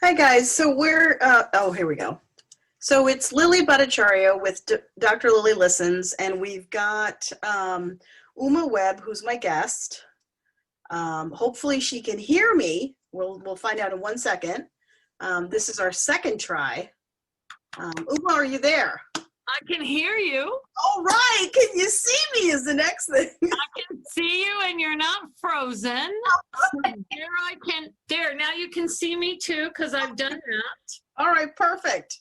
Hi guys, so here we go. So it's Lily Bhattacharya with Dr. Lily Listens, and we've got Uma Webb, who's my guest. Hopefully she can hear me. We'll find out in 1 second. This is our second try. Uma, are you there? I can hear you. All right, can you see me is the next thing. I can see you and you're not frozen. There, now you can see me too because I've done that. All right, perfect.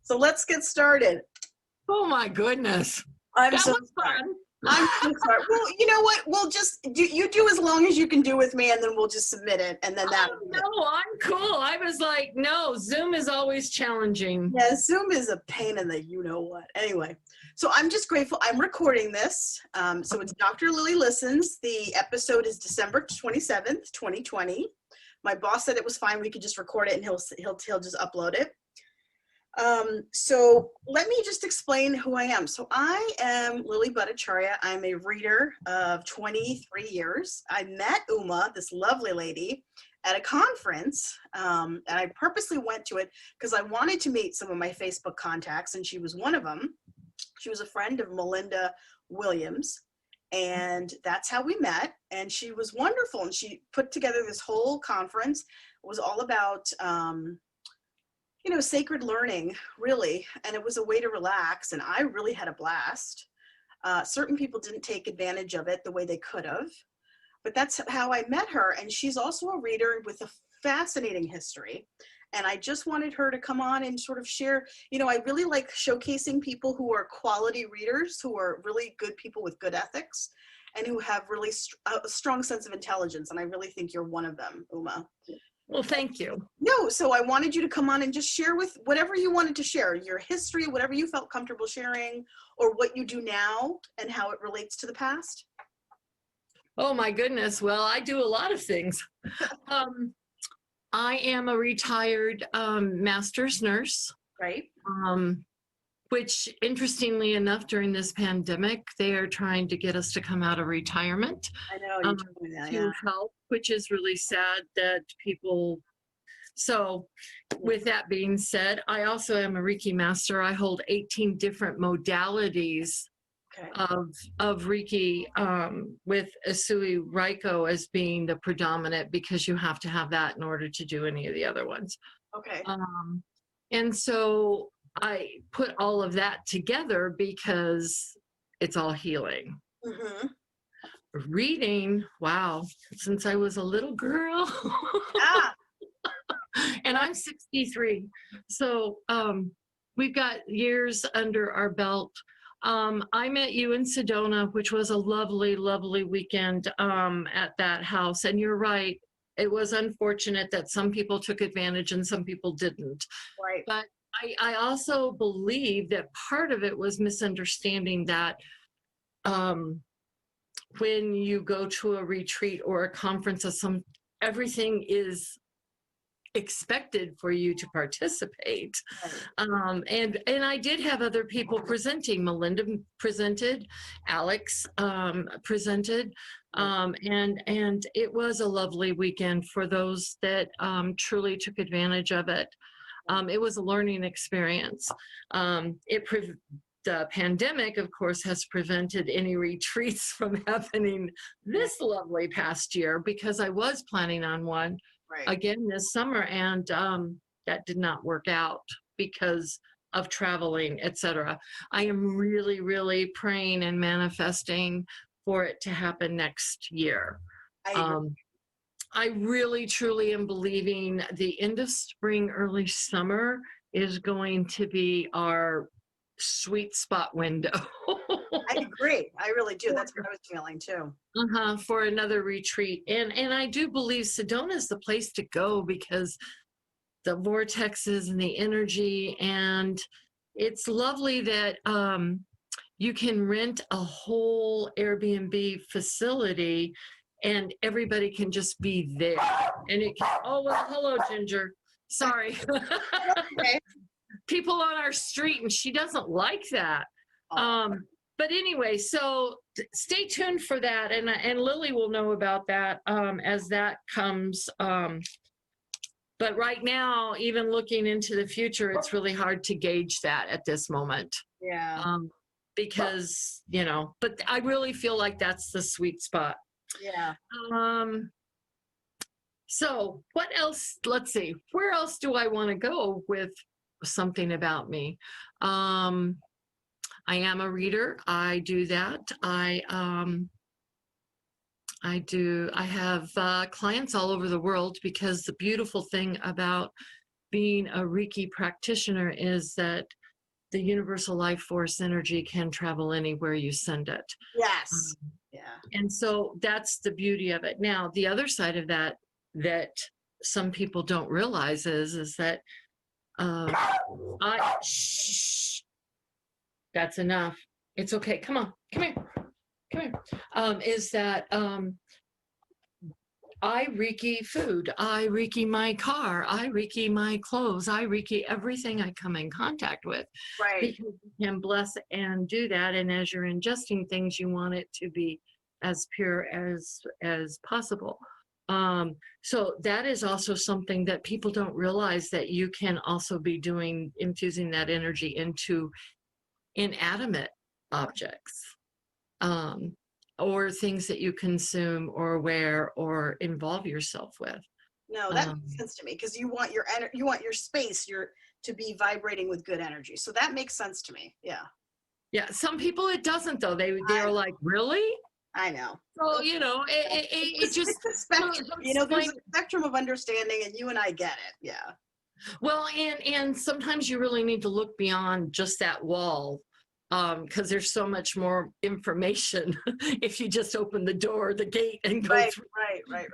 So let's get started. Oh my goodness. That was fun. I'm so sorry. Well, you know what? We'll just do as long as you can do with me, and then we'll just submit it, and then that. Oh, no, I'm cool. I was like, no, Zoom is always challenging. Yeah, Zoom is a pain in the you-know-what. Anyway, so I'm just grateful. I'm recording this. So it's Dr. Lily Listens. The episode is December 27th, 2020. My boss said it was fine. We could just record it, and he'll just upload it. So let me just explain who I am. So I am Lily Bhattacharya. I'm a reader of 23 years. I met Uma, this lovely lady, at a conference, and I purposely went to it because I wanted to meet some of my Facebook contacts, and she was one of them. She was a friend of Melinda Williams, and that's how we met, and she was wonderful, and she put together this whole conference. It was all about sacred learning, really, and it was a way to relax, and I really had a blast. Certain people didn't take advantage of it the way they could have, but that's how I met her, and she's also a reader with a fascinating history, and I just wanted her to come on and sort of share. I really like showcasing people who are quality readers, who are really good people with good ethics, and who have really a strong sense of intelligence, and I really think you're one of them, Uma. Well, thank you. No, so I wanted you to come on and just share with whatever you wanted to share, your history, whatever you felt comfortable sharing, or what you do now and how it relates to the past. Oh my goodness. Well, I do a lot of things. I am a retired master's nurse. Right. Which, interestingly enough, during this pandemic, they are trying to get us to come out of retirement. I know, you told me that, yeah. To help, which is really sad that people. So with that being said, I also am a Reiki master. I hold 18 different modalities of Reiki, with Asui Raiko as being the predominant, because you have to have that in order to do any of the other ones. Okay. And so I put all of that together because it's all healing. Mm-hmm. Reading, wow, since I was a little girl. Ah. And I'm 63. So we've got years under our belt. I met you in Sedona, which was a lovely, lovely weekend at that house. And you're right. It was unfortunate that some people took advantage and some people didn't. Right. But I also believe that part of it was misunderstanding that when you go to a retreat or a conference of everything is expected for you to participate. Right. And I did have other people presenting. Melinda presented, Alex presented, and it was a lovely weekend for those that truly took advantage of it. It was a learning experience. The pandemic, of course, has prevented any retreats from happening this lovely past year, because I was planning on one again this summer, and that did not work out because of traveling, etc. I am really, really praying and manifesting for it to happen next year. I really, truly am believing the end of spring, early summer is going to be our sweet spot window. I agree. I really do. That's what I was feeling too. For another retreat. And I do believe Sedona is the place to go because the vortexes and the energy, and it's lovely that you can rent a whole Airbnb facility and everybody can just be there. And it can, oh, well, hello, Ginger. Sorry. Okay. People on our street, and she doesn't like that. But anyway, so stay tuned for that. And Lily will know about that as that comes But right now, even looking into the future, it's really hard to gauge that at this moment. Yeah. Because, you know, but I really feel like that's the sweet spot. Yeah. So what else? Let's see. Where else do I want to go with something about me? I am a reader. I do that. I have clients all over the world, because the beautiful thing about being a Reiki practitioner is that the universal life force energy can travel anywhere you send it. Yes. Yeah. And so that's the beauty of it. Now, the other side of that some people don't realize is that shh, that's enough. It's okay. Come on. Come here. Come here. Is that I Reiki food, I Reiki my car, I Reiki my clothes, I Reiki everything I come in contact with. Right. Because you can bless and do that. And as you're ingesting things, you want it to be as pure as possible. So that is also something that people don't realize, that you can also be doing, infusing that energy into inanimate objects. Or things that you consume or wear or involve yourself with. No, that makes sense to me, because you want your space, to be vibrating with good energy. So that makes sense to me. Yeah. Yeah. Some people it doesn't, though. They're like, really? I know. So, you know, it just it's a spectrum. You know, there's a spectrum of understanding, and you and I get it. Yeah. Well, and sometimes you really need to look beyond just that wall. Because there's so much more information if you just open the door, the gate, and go through. Right.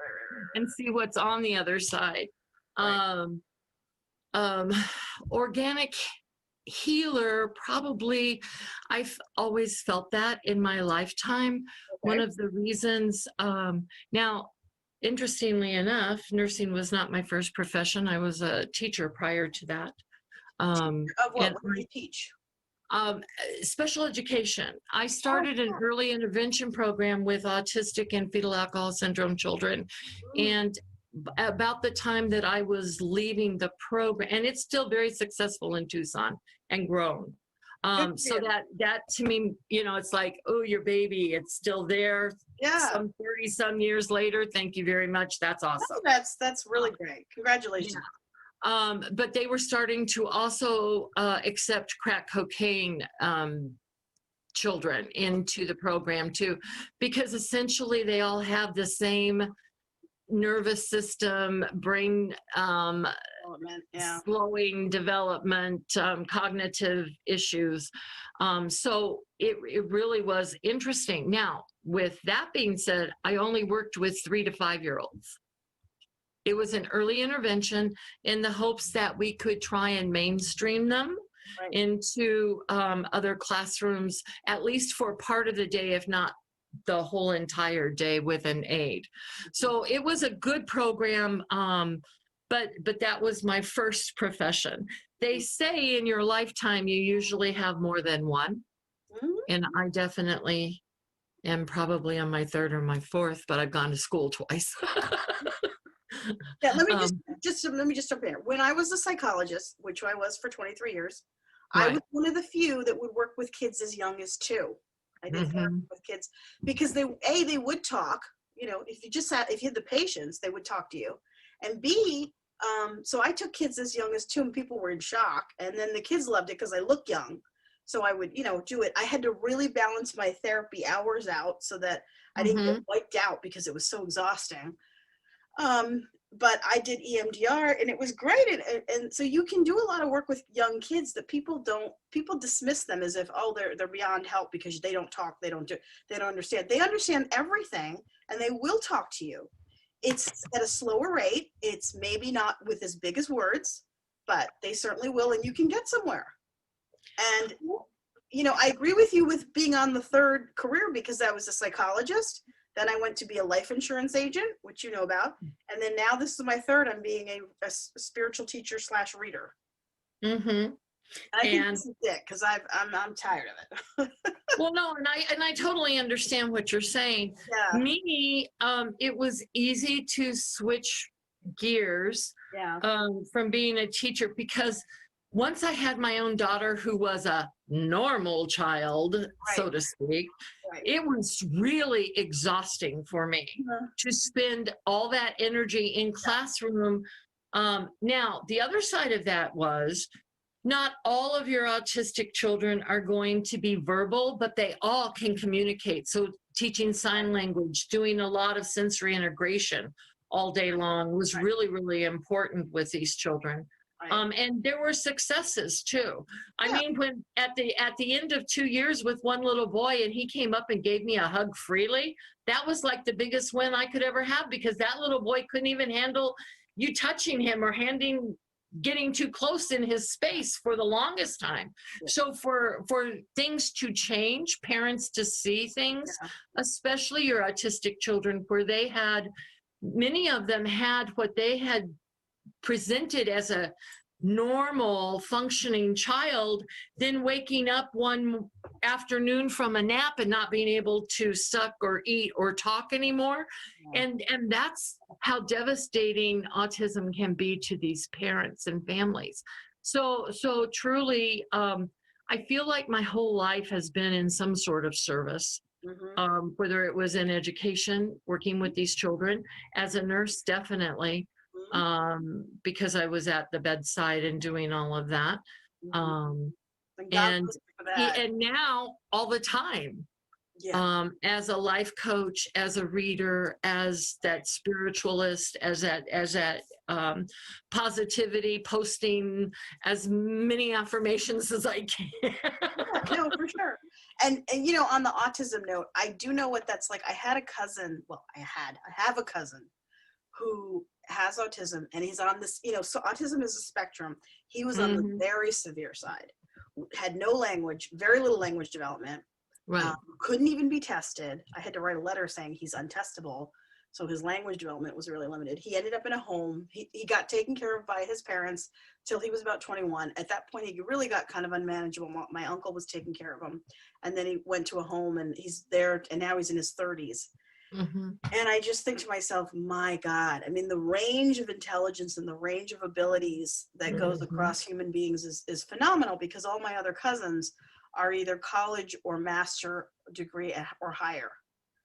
And see what's on the other side. Right. Organic healer, probably. I've always felt that in my lifetime. Okay. One of the reasons, now, interestingly enough, nursing was not my first profession. I was a teacher prior to that. Of what? What do you teach? Special education. I started an early intervention program with autistic and fetal alcohol syndrome children. And about the time that I was leaving the program, and it's still very successful in Tucson and grown. So that to me, you know, it's like, oh, your baby, it's still there. Yeah. Some 30 some years later. Thank you very much. That's awesome. Oh, that's really great. Congratulations. Yeah. But they were starting to also accept crack cocaine children into the program too, because essentially they all have the same nervous system, brain slowing development, cognitive issues. So it really was interesting. Now, with that being said, I only worked with 3 to 5 year olds. It was an early intervention in the hopes that we could try and mainstream them into other classrooms, at least for part of the day, if not the whole entire day, with an aid. So it was a good program, but that was my first profession. They say in your lifetime, you usually have more than one. And I definitely am probably on my 3rd or my 4th, but I've gone to school twice. Yeah, let me just jump in. When I was a psychologist, which I was for 23 years, I was one of the few that would work with kids as young as 2. I did therapy with kids because they would talk. You know, if you had the patience, they would talk to you, and B, so I took kids as young as 2, and people were in shock, and then the kids loved it because I look young. So I would, do it. I had to really balance my therapy hours out so that I didn't get wiped out because it was so exhausting. But I did EMDR, and it was great. And so you can do a lot of work with young kids that people dismiss them as if, oh, they're beyond help because they don't talk, they don't understand. They understand everything, and they will talk to you. It's at a slower rate. It's maybe not with as big as words, but they certainly will, and you can get somewhere. And, I agree with you with being on the 3rd career, because I was a psychologist. Then I went to be a life insurance agent, which you know about. And then now this is my 3rd. I'm being a spiritual teacher / reader. Mm-hmm. And I think this is it, because I'm tired of it. Well, no, and I totally understand what you're saying. Yeah. Me, it was easy to switch gears Yeah. from being a teacher, because once I had my own daughter who was a normal child, so to speak, it was really exhausting for me to spend all that energy in classroom. Now, the other side of that was not all of your autistic children are going to be verbal, but they all can communicate. So teaching sign language, doing a lot of sensory integration all day long was really, really important with these children. And there were successes too. I mean, when at the end of 2 years with one little boy, and he came up and gave me a hug freely, that was like the biggest win I could ever have, because that little boy couldn't even handle you touching him or getting too close in his space for the longest time. So for things to change, parents to see things, especially your autistic children, where many of them had what they had presented as a normal functioning child, then waking up one afternoon from a nap and not being able to suck or eat or talk anymore. And that's how devastating autism can be to these parents and families. So truly, I feel like my whole life has been in some sort of service, whether it was in education, working with these children, as a nurse, definitely, because I was at the bedside and doing all of that. And now all the time, as a life coach, as a reader, as that spiritualist, as that positivity, posting as many affirmations as I can. No, for sure. And you know, on the autism note, I do know what that's like. I have a cousin who has autism, and he's on this, you know, so autism is a spectrum. He was on the very severe side, had no language, very little language development, couldn't even be tested. I had to write a letter saying he's untestable. So his language development was really limited. He ended up in a home. He got taken care of by his parents till he was about 21. At that point, he really got kind of unmanageable. My uncle was taking care of him. And then he went to a home, and he's there, and now he's in his 30s. And I just think to myself, my God, I mean, the range of intelligence and the range of abilities that goes across human beings is phenomenal, because all my other cousins are either college or master degree or higher.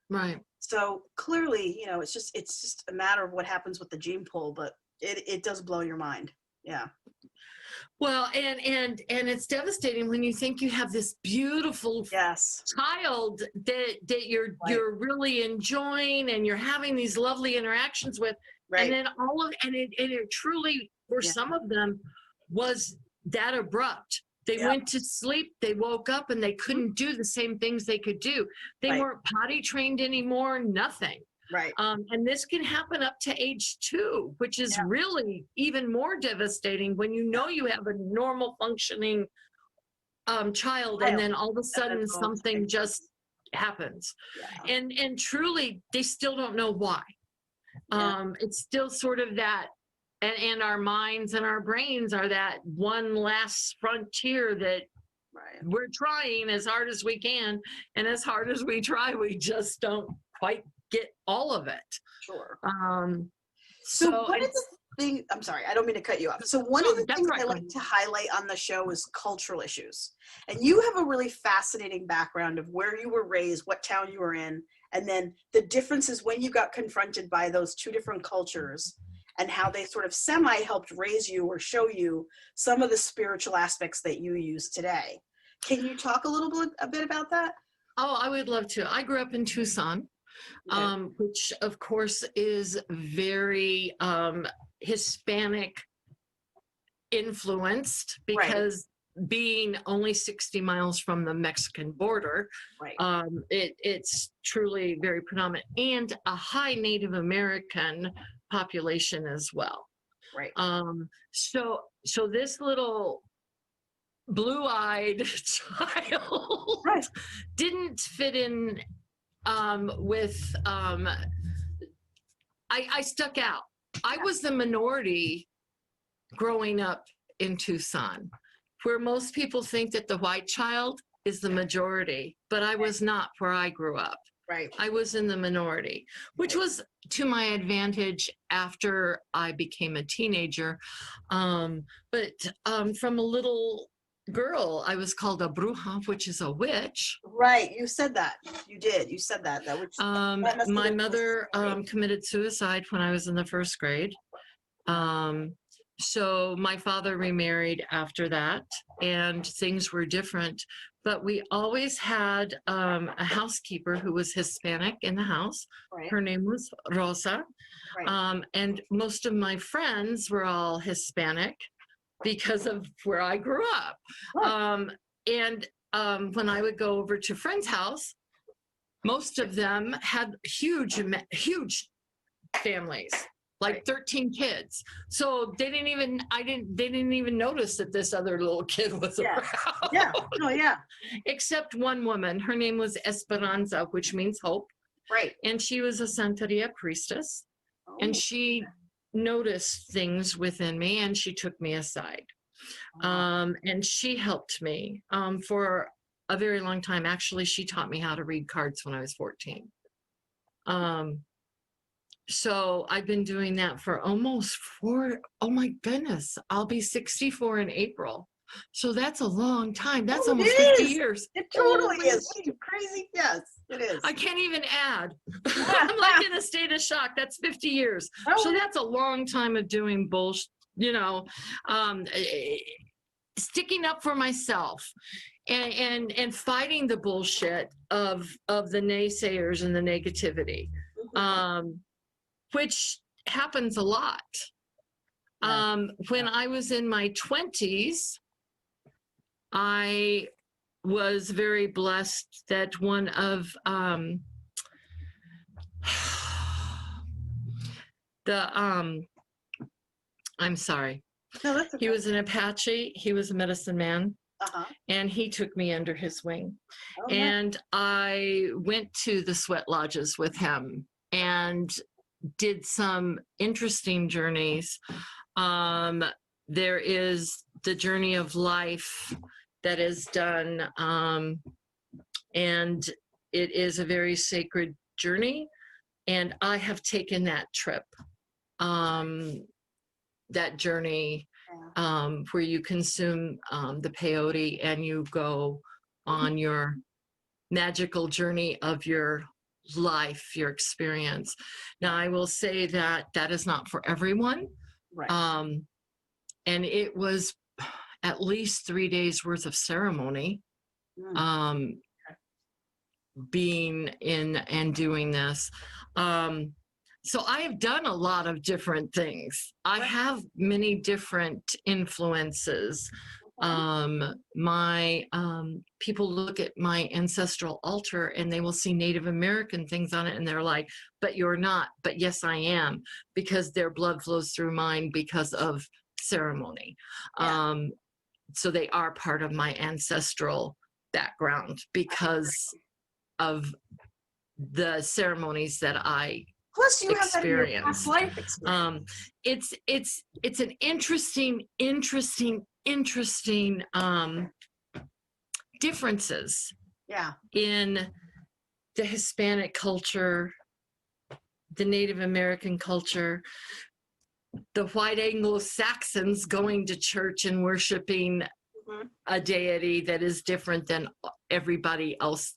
Right. So clearly, you know, it's just a matter of what happens with the gene pool, but it does blow your mind. Yeah. Well, and it's devastating when you think you have this beautiful child that you're really enjoying, and you're having these lovely interactions with, and then it truly, for some of them, was that abrupt. They went to sleep, they woke up, and they couldn't do the same things they could do. They weren't potty trained anymore, nothing. Right. And this can happen up to age 2, which is really even more devastating when you know you have a normal functioning child, and then all of a sudden something just happens. And truly, they still don't know why. It's still sort of that, and our minds and our brains are that one last frontier that we're trying as hard as we can, and as hard as we try, we just don't quite get all of it. Sure. So one of the things, I'm sorry, I don't mean to cut you off. So one of the things I like to highlight on the show is cultural issues. And you have a really fascinating background of where you were raised, what town you were in, and then the differences when you got confronted by those two different cultures, and how they sort of semi-helped raise you or show you some of the spiritual aspects that you use today. Can you talk a bit about that? Oh, I would love to. I grew up in Tucson, which of course is very Hispanic influenced, because being only 60 miles from the Mexican border, it's truly very predominant, and a high Native American population as well. So this little blue-eyed child didn't fit in with I stuck out. I was the minority growing up in Tucson, where most people think that the white child is the majority, but I was not where I grew up. Right. I was in the minority, which was to my advantage after I became a teenager. But from a little girl, I was called a bruja, which is a witch. Right. You said that. You did. You said that. My mother committed suicide when I was in the first grade. So my father remarried after that, and things were different. But we always had a housekeeper who was Hispanic in the house. Right. Her name was Rosa. Right. And most of my friends were all Hispanic because of where I grew up. And when I would go over to friends' house, most of them had huge families. Like 13 kids. So they didn't even notice that this other little kid was around. Yeah. Oh, yeah. Except one woman. Her name was Esperanza, which means hope. Right. And she was a Santeria priestess. Oh. And she noticed things within me and she took me aside. And she helped me for a very long time. Actually, she taught me how to read cards when I was 14. So I've been doing that for almost oh my goodness, I'll be 64 in April. So that's a long time. That's almost 50 years. It totally is. What are you, crazy? Yes, it is. I can't even add. I'm like in a state of shock. That's 50 years. So that's a long time of doing bullshit, sticking up for myself and fighting the bullshit of the naysayers and the negativity. Which happens a lot. When I was in my 20s, I was very blessed that one of I'm sorry. No, that's okay. He was an Apache. He was a medicine man. And he took me under his wing. And I went to the sweat lodges with him and did some interesting journeys. There is the journey of life that is done, and it is a very sacred journey. And I have taken that trip, that journey where you consume the peyote and you go on your magical journey of your life, your experience. Now, I will say that that is not for everyone. Right. And it was at least 3 days worth of ceremony, being in and doing this. So I have done a lot of different things. I have many different influences. My people look at my ancestral altar and they will see Native American things on it and they're like, but you're not. But yes, I am, because their blood flows through mine because of ceremony. So they are part of my ancestral background because of the ceremonies that I experience. Life experience. It's an interesting differences in the Hispanic culture, the Native American culture, the white Anglo-Saxons going to church and worshiping a deity that is different than everybody else.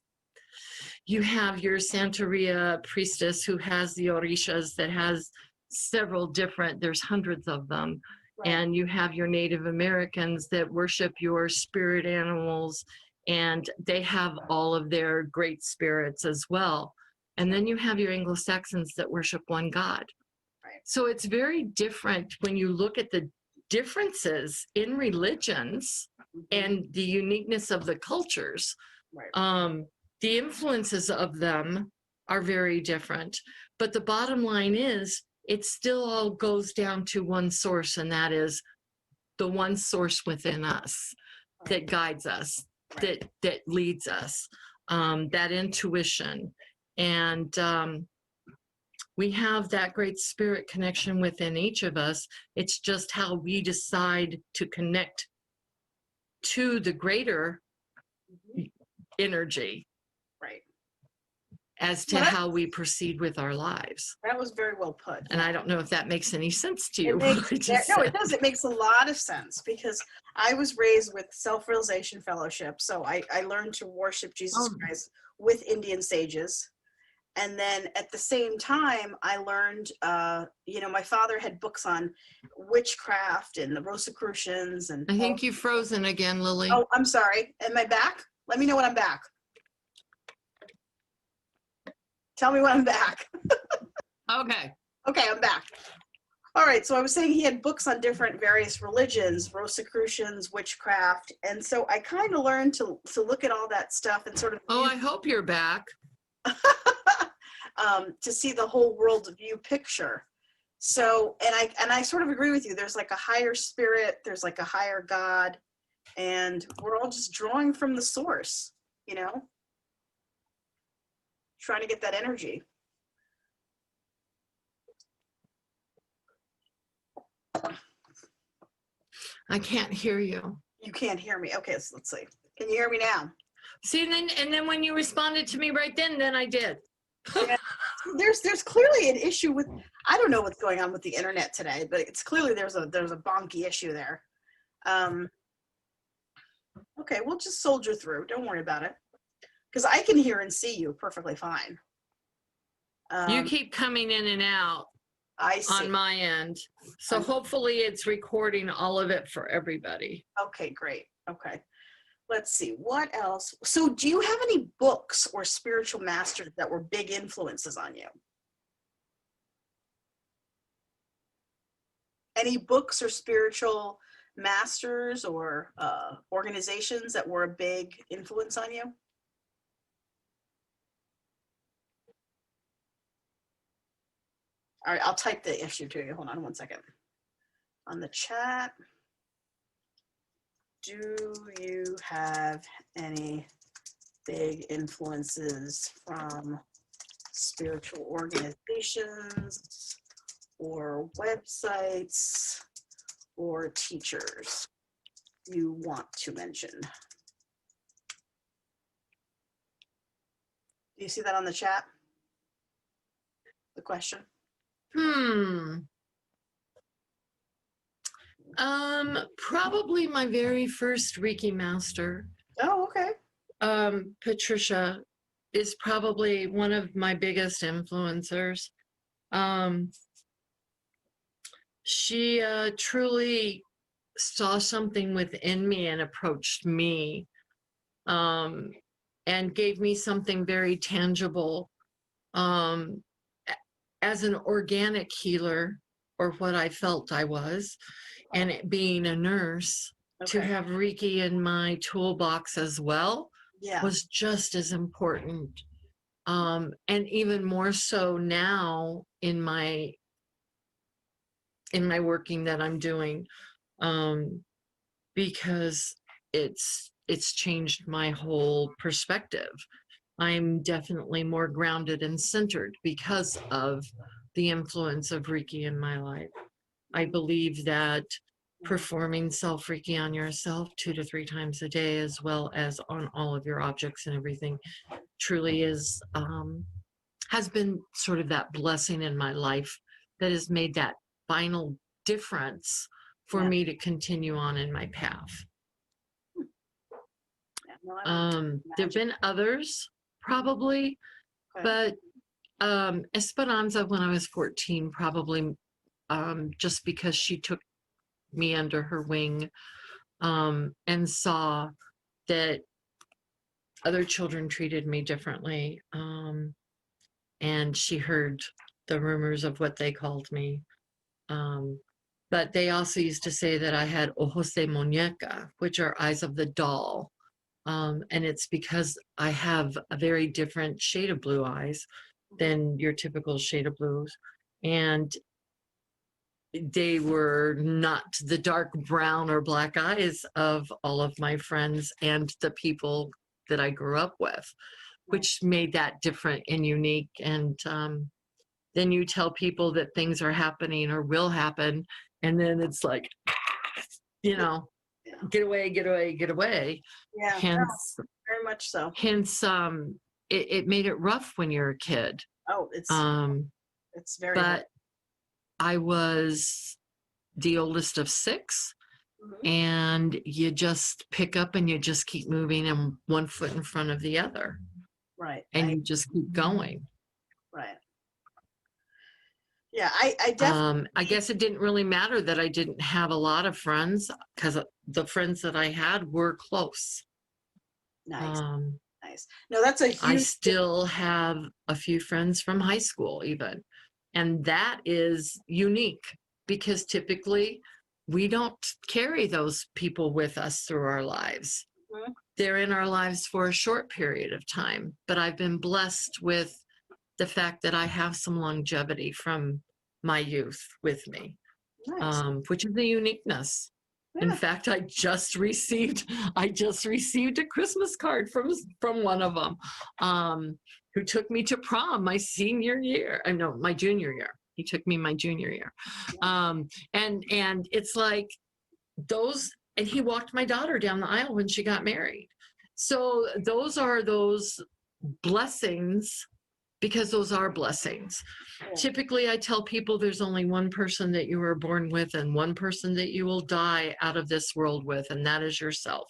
You have your Santeria priestess who has the orishas that has several different, there's hundreds of them. And you have your Native Americans that worship your spirit animals, and they have all of their great spirits as well. And then you have your Anglo-Saxons that worship one God. So it's very different when you look at the differences in religions and the uniqueness of the cultures. The influences of them are very different. But the bottom line is, it still all goes down to one source, and that is the one source within us that guides us, that leads us, that intuition. And we have that great spirit connection within each of us. It's just how we decide to connect to the greater energy. as to how we proceed with our lives. That was very well put. And I don't know if that makes any sense to you. No, it does. It makes a lot of sense, because I was raised with Self-Realization Fellowship. So I learned to worship Jesus Christ with Indian sages. And then at the same time, I learned, my father had books on witchcraft and the Rosicrucians. And I think you've frozen again, Lily. Oh, I'm sorry. Am I back? Let me know when I'm back. Tell me when I'm back. Okay. Okay, I'm back. All right, so I was saying he had books on different various religions, Rosicrucians, witchcraft, and so I kind of learned to look at all that stuff and sort of I hope you're back. To see the whole world view picture. So, and I sort of agree with you. There's like a higher spirit, there's like a higher God, and we're all just drawing from the source, trying to get that energy. I can't hear you. You can't hear me. Okay, so let's see. Can you hear me now? See, and then when you responded to me right then I did. Yeah. There's clearly an issue with, I don't know what's going on with the internet today, but it's clearly there's a bonky issue there. Okay, we'll just soldier through. Don't worry about it, because I can hear and see you perfectly fine. You keep coming in and out. I see. On my end. So hopefully it's recording all of it for everybody. Okay, great. Okay. Let's see, what else? So do you have any books or spiritual masters that were big influences on you? Any books or spiritual masters or organizations that were a big influence on you? All right, I'll type the issue to you. Hold on one second. On the chat, do you have any big influences from spiritual organizations or websites or teachers you want to mention? Do you see that on the chat? The question? Probably my very first Reiki master. Oh, okay. Patricia is probably one of my biggest influencers. She truly saw something within me and approached me, and gave me something very tangible, as an organic healer, or what I felt I was, and it being a nurse, to have Reiki in my toolbox as well was just as important. And even more so now in my working that I'm doing, because it's changed my whole perspective. I'm definitely more grounded and centered because of the influence of Reiki in my life. I believe that performing self-Reiki on yourself 2 to 3 times a day, as well as on all of your objects and everything, truly is, has been sort of that blessing in my life that has made that final difference for me to continue on in my path. There've been others probably, but Esperanza, when I was 14, probably, just because she took me under her wing, and saw that other children treated me differently, and she heard the rumors of what they called me. But they also used to say that I had ojos de muñeca, which are eyes of the doll. And it's because I have a very different shade of blue eyes than your typical shade of blues. And they were not the dark brown or black eyes of all of my friends and the people that I grew up with, which made that different and unique. And then you tell people that things are happening or will happen, and then it's like, get away, get away, get away. Yeah, hence, very much so. Hence, it made it rough when you're a kid. Oh, it's very hard. But I was the oldest of 6, and you just pick up and you just keep moving, and one foot in front of the other. Right. And you just keep going. Right. Yeah, I definitely. I guess it didn't really matter that I didn't have a lot of friends, because the friends that I had were close. Nice. Nice. No, that's a huge. I still have a few friends from high school even. And that is unique, because typically we don't carry those people with us through our lives. They're in our lives for a short period of time, but I've been blessed with the fact that I have some longevity from my youth with me, nice. Which is a uniqueness. Yeah. In fact, I just received a Christmas card from one of them, who took me to prom my senior year. I know, my junior year. He took me my junior year, and it's like those. And he walked my daughter down the aisle when she got married. So those are those blessings, because those are blessings. Yeah. Typically, I tell people there's only one person that you were born with and one person that you will die out of this world with, and that is yourself.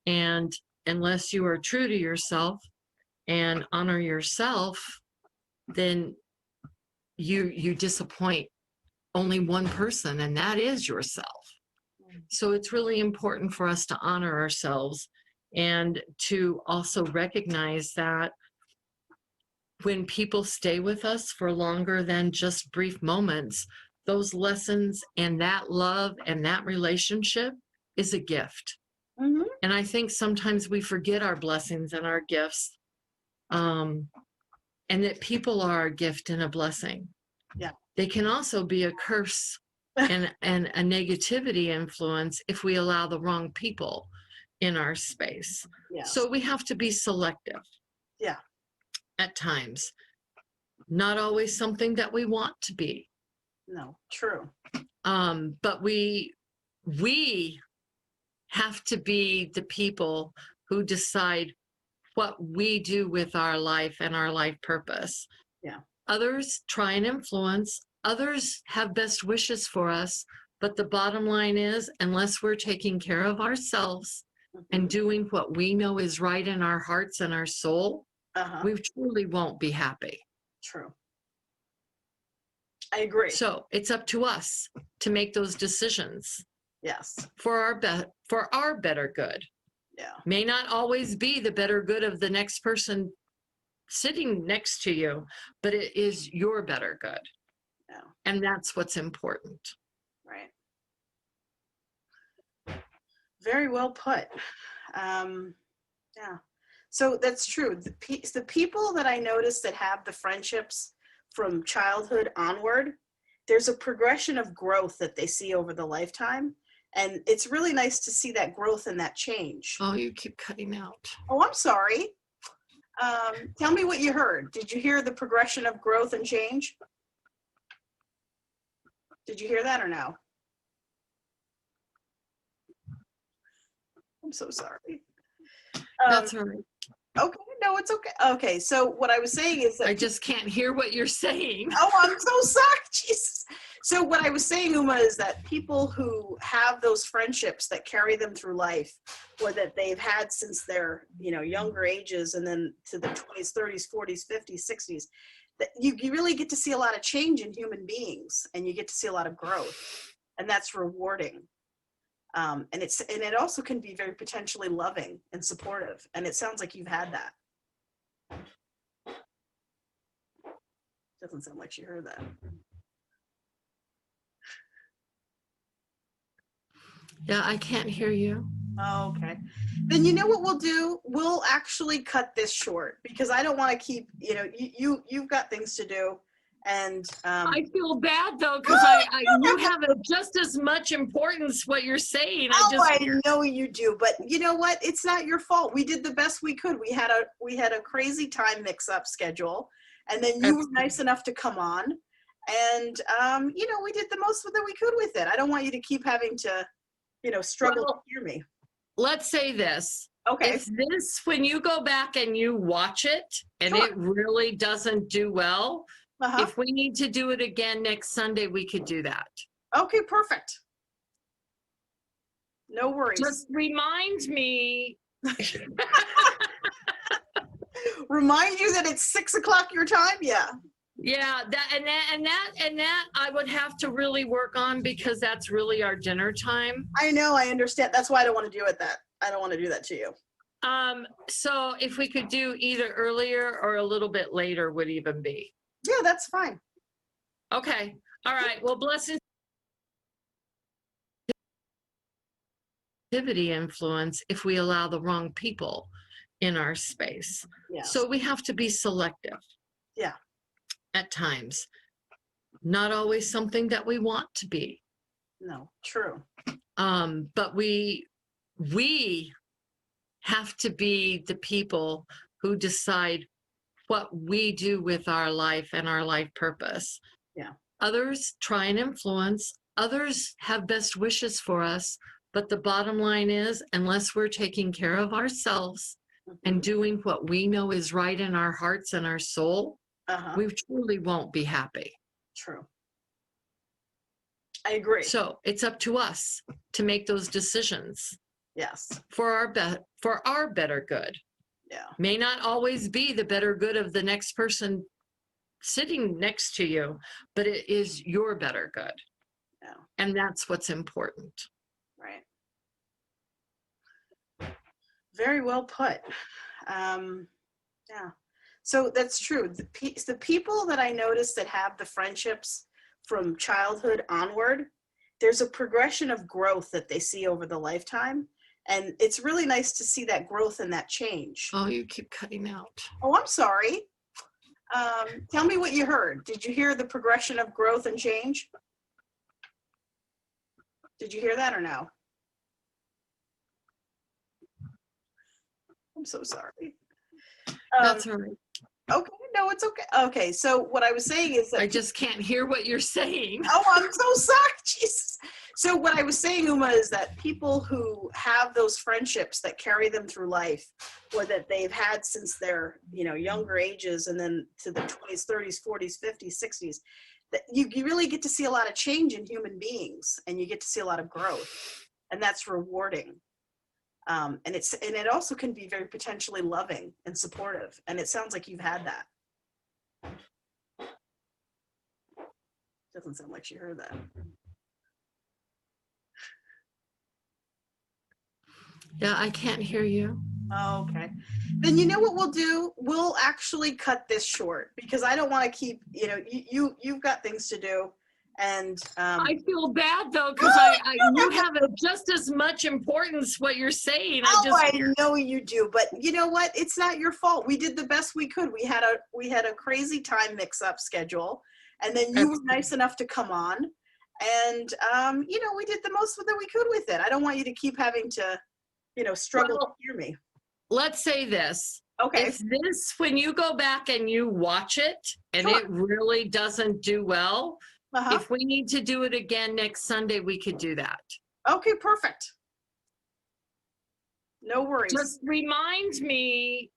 And unless you are true to yourself and honor yourself, then you disappoint only one person, and that is yourself. So it's really important for us to honor ourselves, and to also recognize that when people stay with us for longer than just brief moments, those lessons and that love and that relationship is a gift. And I think sometimes we forget our blessings and our gifts, and that people are a gift and a blessing. Yeah. They can also be a curse and a negativity influence if we allow the wrong people in our space. Yes. So we have to be selective. Yeah. At times. Not always something that we want to be. No, true. But we have to be the people who decide what we do with our life and our life purpose. Yeah. Others try and influence. Others have best wishes for us. But the bottom line is, unless we're taking care of ourselves and doing what we know is right in our hearts and our soul, we truly won't be happy. True. I agree. So it's up to us to make those decisions. Yes. For our better good. Yeah. May not always be the better good of the next person sitting next to you, but it is your better good. Yeah. And that's what's important. Right. Very well put. Yeah. So that's true. The people that I notice that have the friendships from childhood onward, there's a progression of growth that they see over the lifetime. And it's really nice to see that growth and that change. Oh, you keep cutting out. Oh, I'm sorry. Tell me what you heard. Did you hear the progression of growth and change? Did you hear that or no? I'm so sorry. That's all right. Okay, no, it's okay. Okay, so what I was saying is that I just can't hear what you're saying. Oh, I'm so sorry. Jesus. So what I was saying, Uma, is that people who have those friendships that carry them through life, or that they've had since their younger ages, and then to the 20s, 30s, 40s, 50s, 60s, that you really get to see a lot of change in human beings, and you get to see a lot of growth, and that's rewarding. And it also can be very potentially loving and supportive. And it sounds like you've had that. Doesn't sound like she heard that. Yeah, I can't hear you. Oh, okay. Then you know what we'll do? We'll actually cut this short, because I don't want to keep, you've got things to do. And I feel bad though, because you have just as much importance what you're saying. I know you do, but you know what? It's not your fault. We did the best we could. We had a crazy time mix-up schedule, and then you were nice enough to come on, and we did the most that we could with it. I don't want you to keep having to, struggle to hear me. Let's say this. Okay. When you go back and you watch it and Sure. it really doesn't do well, Uh-huh. if we need to do it again next Sunday, we could do that. Okay, perfect. No worries. Just remind me. Remind you that it's 6 o'clock your time? Yeah. Yeah, that I would have to really work on because that's really our dinner time. I know, I understand. That's why I don't want to do it that. I don't want to do that to you. So if we could do either earlier or a little bit later would even be. Yeah, that's fine. Okay. All right. Well, blessings. Influence if we allow the wrong people in our space. Yes. So we have to be selective. Yeah. At times. Not always something that we want to be. No, true. But we have to be the people who decide what we do with our life and our life purpose. Yeah. Others try and influence, others have best wishes for us, but the bottom line is, unless we're taking care of ourselves and doing what we know is right in our hearts and our soul, we truly won't be happy. True. I agree. So it's up to us to make those decisions. Yes. For our better good. Yeah. May not always be the better good of the next person sitting next to you, but it is your better good. Yeah. And that's what's important. Right. Very well put. Yeah. So that's true. The people that I notice that have the friendships from childhood onward, there's a progression of growth that they see over the lifetime. And it's really nice to see that growth and that change. Oh, you keep cutting out. Oh, I'm sorry. Tell me what you heard. Did you hear the progression of growth and change? Did you hear that or no? I'm so sorry. That's all right. Okay, no, it's okay. Okay, so what I was saying is that I just can't hear what you're saying. Oh, I'm so sorry. Jesus. So what I was saying, Uma, is that people who have those friendships that carry them through life, or that they've had since their, younger ages, and then to the 20s, 30s, 40s, 50s, 60s, that you really get to see a lot of change in human beings, and you get to see a lot of growth, and that's rewarding. And it also can be very potentially loving and supportive, and it sounds like you've had that. Doesn't sound like she heard that. Yeah, I can't hear you. Oh, okay. Then you know what we'll do? We'll actually cut this short because I don't want to keep, you've got things to do. And I feel bad though, because you have just as much importance what you're saying. I know you do, but you know what? It's not your fault. We did the best we could. We had a crazy time mix-up schedule, and then you were nice enough to come on, and we did the most that we could with it. I don't want you to keep having to, struggle to hear me. Let's say this. Okay. When you go back and you watch it and it really doesn't do well, if we need to do it again next Sunday, we could do that. Okay, perfect. No worries. Just remind me.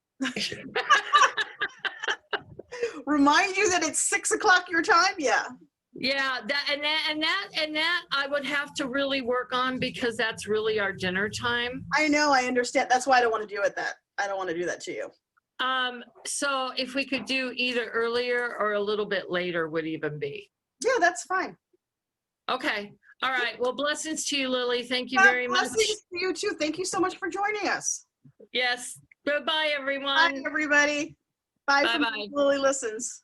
Remind you that it's 6 o'clock your time? Yeah. Yeah, that I would have to really work on because that's really our dinner time. I know, I understand. That's why I don't want to do it that. I don't want to do that to you. So if we could do either earlier or a little bit later would even be. Yeah, that's fine. Okay. All right. Well, blessings to you, Lily. Thank you very much. Blessings to you too. Thank you so much for joining us. Yes. Goodbye, everyone. Bye, everybody. Bye. Bye-bye. Lily Listens.